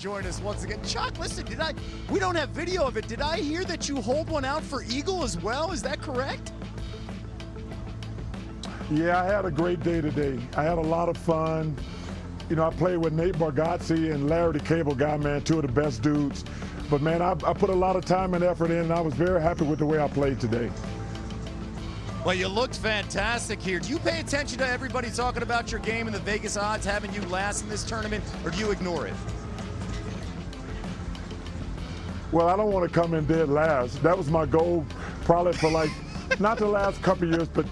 join us once again. Chuck, listen, we don't have video of it. Did I hear that you hold one out for Eagle as well? Is that correct? Yeah, I had a great day today. I had a lot of fun. You know, I played with Nate Bargatze and Larry the Cable Guy, man, two of the best dudes. But, man, I put a lot of time and effort in, and I was very happy with the way I played today. Well, you looked fantastic here. Do you pay attention to everybody talking about your game and the Vegas odds having you last in this tournament, or do you ignore it? Well, I don't want to come in dead last. That was my goal probably for, like, not the last couple of years, but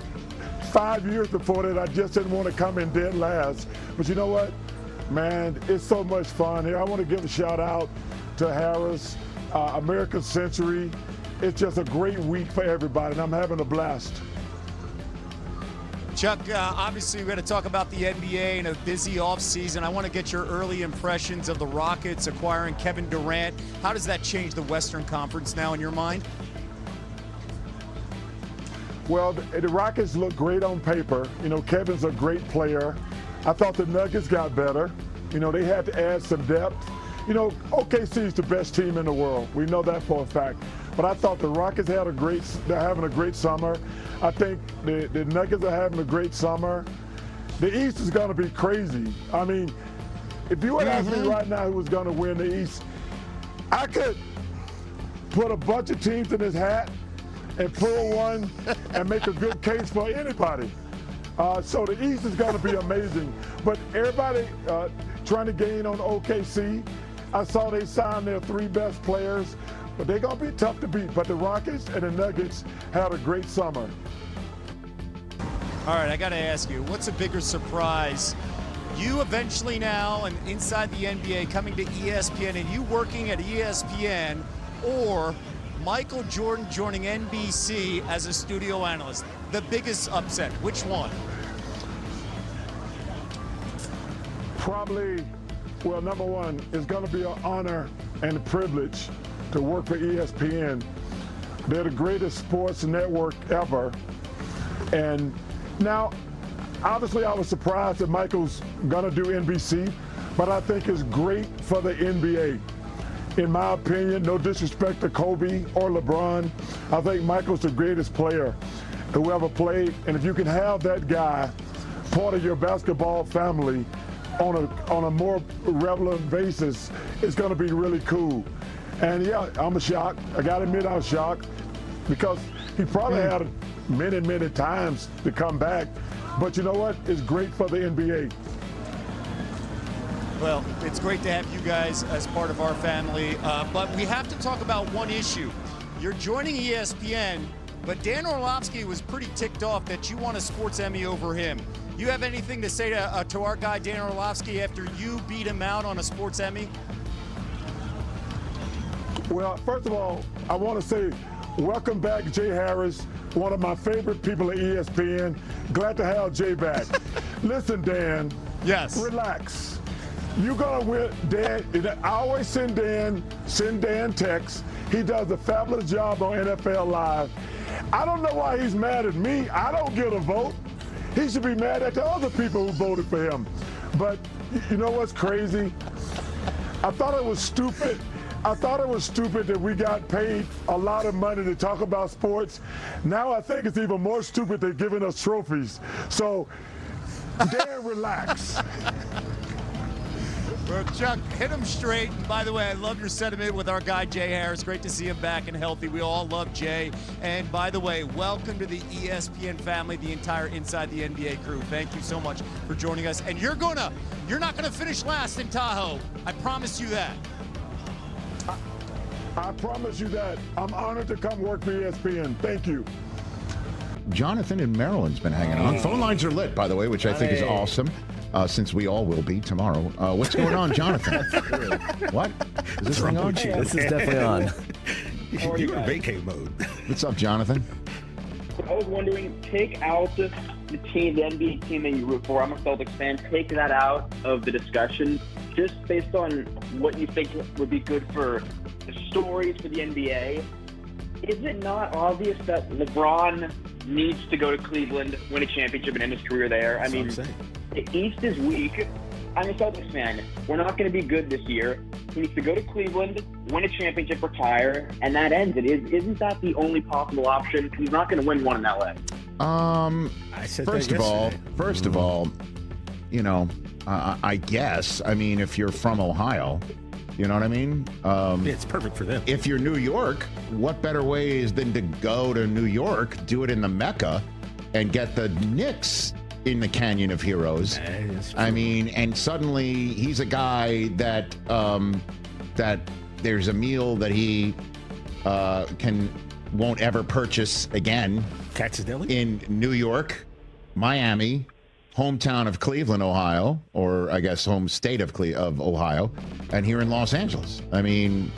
5 years before that. I just didn't want to come in dead last. But you know what? Man, it's so much fun here. I want to give a shout out to Harris, American Century. It's just a great week for everybody, and I'm having a blast. Chuck, obviously we're going to talk about the NBA and a busy offseason. I want to get your early impressions of the Rockets acquiring Kevin Durant. How does that change the Western Conference now in your mind? Well, the Rockets look great on paper. You know, Kevin's a great player. I thought the Nuggets got better. You know, they had to add some depth. You know, OKC is the best team in the world. We know that for a fact. But I thought the Rockets they're having a great summer. I think the Nuggets are having a great summer. The East is going to be crazy. I mean, if you would ask me right now who was going to win the East, I could put a bunch of teams in his hat and pull one and make a good case for anybody. So the East is going to be amazing. But everybody trying to gain on OKC. I saw they signed their 3 best players, but they're going to be tough to beat. But the Rockets and the Nuggets had a great summer. All right, I got to ask you, what's a bigger surprise? You eventually now, and inside the NBA, coming to ESPN, and you working at ESPN, or Michael Jordan joining NBC as a studio analyst? The biggest upset, which one? Probably, well, number one, it's going to be an honor and a privilege to work for ESPN. They're the greatest sports network ever. And now, obviously, I was surprised that Michael's going to do NBC, but I think it's great for the NBA. In my opinion, no disrespect to Kobe or LeBron, I think Michael's the greatest player who ever played. And if you can have that guy part of your basketball family on a more regular basis, it's going to be really cool. And yeah, I'm shocked. I got to admit I was shocked because he probably had many times to come back. But you know what? It's great for the NBA. Well, it's great to have you guys as part of our family, but we have to talk about one issue. You're joining ESPN, but Dan Orlovsky was pretty ticked off that you won a sports Emmy over him. You have anything to say to our guy Dan Orlovsky after you beat him out on a sports Emmy? Well, first of all, I want to say welcome back, Jay Harris, one of my favorite people at ESPN. Glad to have Jay back. Listen, Dan. Yes. Relax. You're going to win, Dan. I always send Dan texts. He does a fabulous job on NFL Live. I don't know why he's mad at me. I don't get a vote. He should be mad at the other people who voted for him. But you know what's crazy? I thought it was stupid. I thought it was stupid that we got paid a lot of money to talk about sports. Now I think it's even more stupid they're giving us trophies. So, Dan, relax. Well, Chuck, hit him straight. And by the way, I love your sentiment with our guy, Jay Harris. Great to see him back and healthy. We all love Jay. And by the way, welcome to the ESPN family, the entire Inside the NBA crew. Thank you so much for joining us. And you're not gonna finish last in Tahoe. I promise you that. I promise you that. I'm honored to come work for ESPN. Thank you. Jonathan in Maryland's been hanging on. Phone lines are lit, by the way, which I think is awesome. Since we all will be tomorrow. What's going on, Jonathan? What? Is this thing on? This is definitely on. You're in vacay mode. What's up, Jonathan? I was wondering, take out the team, the NBA team that you root for. I'm a Celtics fan. Take that out of the discussion, just based on what you think would be good for the stories for the NBA. Is it not obvious that LeBron needs to go to Cleveland, win a championship, and end his career there? I mean, the East is weak. I'm a Celtics fan. We're not going to be good this year. He needs to go to Cleveland, win a championship, retire, and that ends it. Isn't that the only possible option? He's not going to win one in LA. I said First of all, you know, I guess. I mean, if you're from Ohio, you know what I mean? It's perfect for them. If you're New York, what better way is than to go to New York, do it in the Mecca, and get the Knicks in the Canyon of Heroes? I mean, and suddenly he's a guy that that there's a meal that he won't ever purchase again. Katz's Deli? In New York, Miami, hometown of Cleveland, Ohio, or I guess home state of Ohio, and here in Los Angeles. I mean,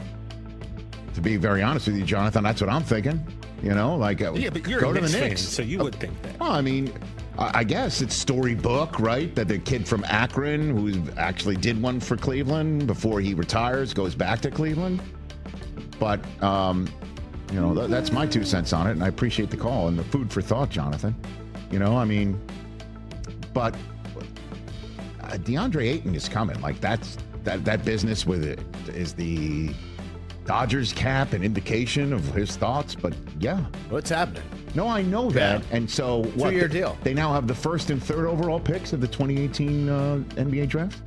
to be very honest with you, Jonathan, that's what I'm thinking. You know, like yeah, but you're go a to Knicks the fan, Knicks. so you would think that. Well, I mean, I guess it's storybook, right? That the kid from Akron, who actually did one for Cleveland before he retires, goes back to Cleveland. But, you know, that's my 2 cents on it, and I appreciate the call and the food for thought, Jonathan. You know, I mean, but DeAndre Ayton is coming. Like, that business with it is the Dodgers cap an indication of his thoughts, but yeah. What's happening? No, I know that. And so what? 2-year deal. They now have the 1st and 3rd overall picks of the 2018 NBA draft.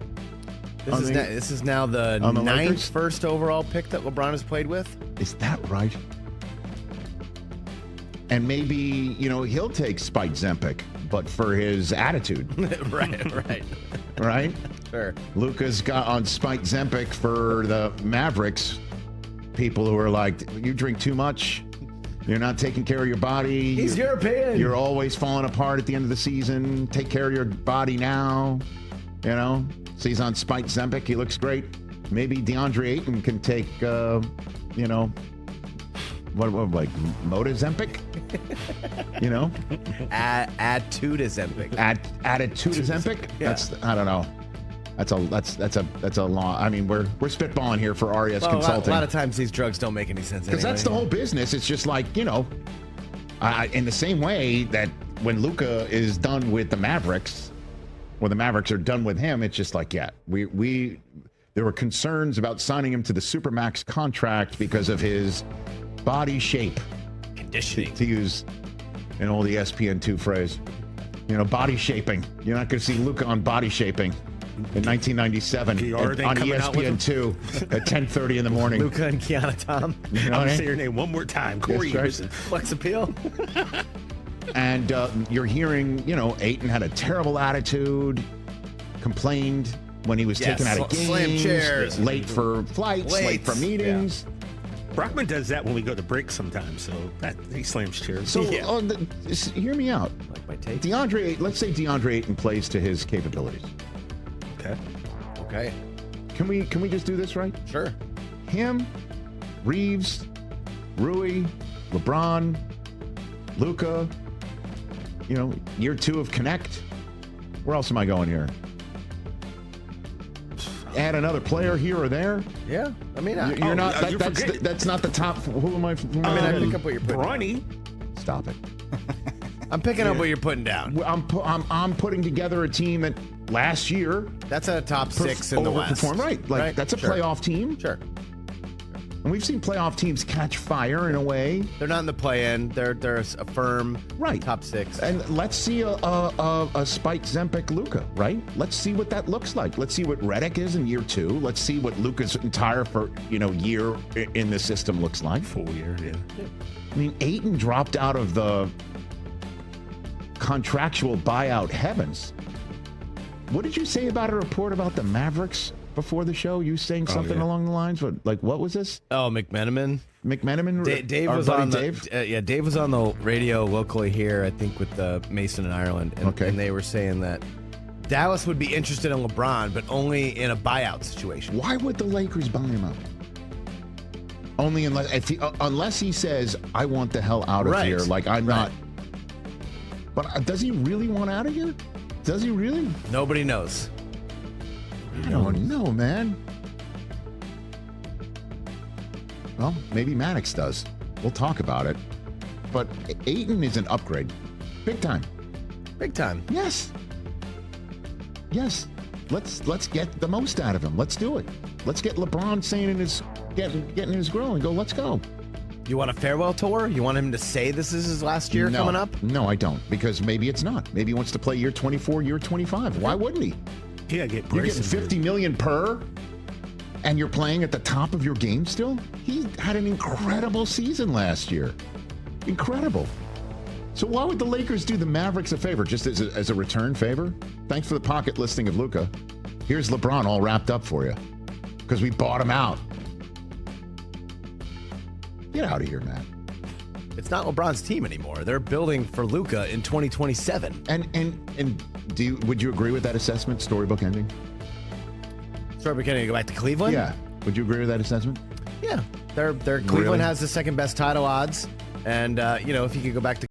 This is now the 9th first overall pick that LeBron has played with. Is that right? And maybe, you know, he'll take Spike Zempic, but for his attitude. Right? Sure. Luka's got on Spike Zempic for the Mavericks. People who are like, you drink too much. You're not taking care of your body. He's European. You're always falling apart at the end of the season. Take care of your body now. You know? So he's on Spike Zempic. He looks great. Maybe DeAndre Ayton can take, you know, what like Moda Zempic? You know? Add to Zempic. Added to Zempic? Yeah. That's, I don't know. That's a long. I mean, we're spitballing here for RES Consulting. A lot of times these drugs don't make any sense. Because that's the whole business. It's just like, you know, in the same way that when Luka is done with the Mavericks, or the Mavericks are done with him, it's just like, yeah, there were concerns about signing him to the Supermax contract because of his body shape. Conditioning. To use an old ESPN2 phrase. You know, body shaping. You're not going to see Luka on body shaping. In 1997 on ESPN2 at 10:30 in the morning. Luka and Kiana Tom. You know I'll say your name one more time. Corey Anderson. Flex appeal. And you're hearing, you know, Ayton had a terrible attitude, complained when he was taken out of games, slam chairs, late for flights, late for meetings. Yeah. Brockman does that when we go to break sometimes, so that he slams chairs. So hear me out. Like my take. Let's say DeAndre Ayton plays to his capabilities. Okay. Can we just do this right? Sure. Him, Reeves, Rui, LeBron, Luka, you know, year 2 of Connect. Where else am I going here? Add another player here or there. Yeah. I mean, you're not. That's not the top. Who am I? I pick up what you're putting Bronny. down. Stop it. I'm picking up what you're putting down. I'm putting together a team that last year that's a top 6 in the West. Overperformed, right? Like that's a playoff team. Sure. And we've seen playoff teams catch fire in a way. They're not in the play-in. They're a firm top 6. And let's see a Spike Zempic Luka, right? Let's see what that looks like. Let's see what Redick is in year 2. Let's see what Luka's entire year in the system looks like. Full year, yeah. I mean, Ayton dropped out of the contractual buyout heavens. What did you say about a report about the Mavericks before the show? You saying something along the lines of, like, what was this? Oh, McMenamin. Dave was on Dave was on the radio locally here, I think, with Mason in Ireland, and they were saying that Dallas would be interested in LeBron, but only in a buyout situation. Why would the Lakers buy him out? Only unless he says, I want the hell out of here. Like, I'm not. But does he really want out of here? Does he really? Nobody knows. I don't know, man. Well, maybe Maddox does. We'll talk about it. But Ayton is an upgrade. Big time. Big time. Yes. let's get the most out of him. Let's do it. Let's get LeBron saying in his getting in his grill and go, let's go. You want a farewell tour? You want him to say this is his last year coming up? No, I don't, because maybe it's not. Maybe he wants to play year 24, year 25. Why wouldn't he? Yeah, get You're getting $50 million per, and you're playing at the top of your game still? He had an incredible season last year. Incredible. So why would the Lakers do the Mavericks a favor, just as a return favor? Thanks for the pocket listing of Luka. Here's LeBron all wrapped up for you, because we bought him out. Get out of here, Matt. It's not LeBron's team anymore. They're building for Luka in 2027. And would you agree with that assessment? Storybook ending. Storybook ending to go back to Cleveland. Yeah. Would you agree with that assessment? Yeah. Cleveland has the second best title odds, and if he could go back to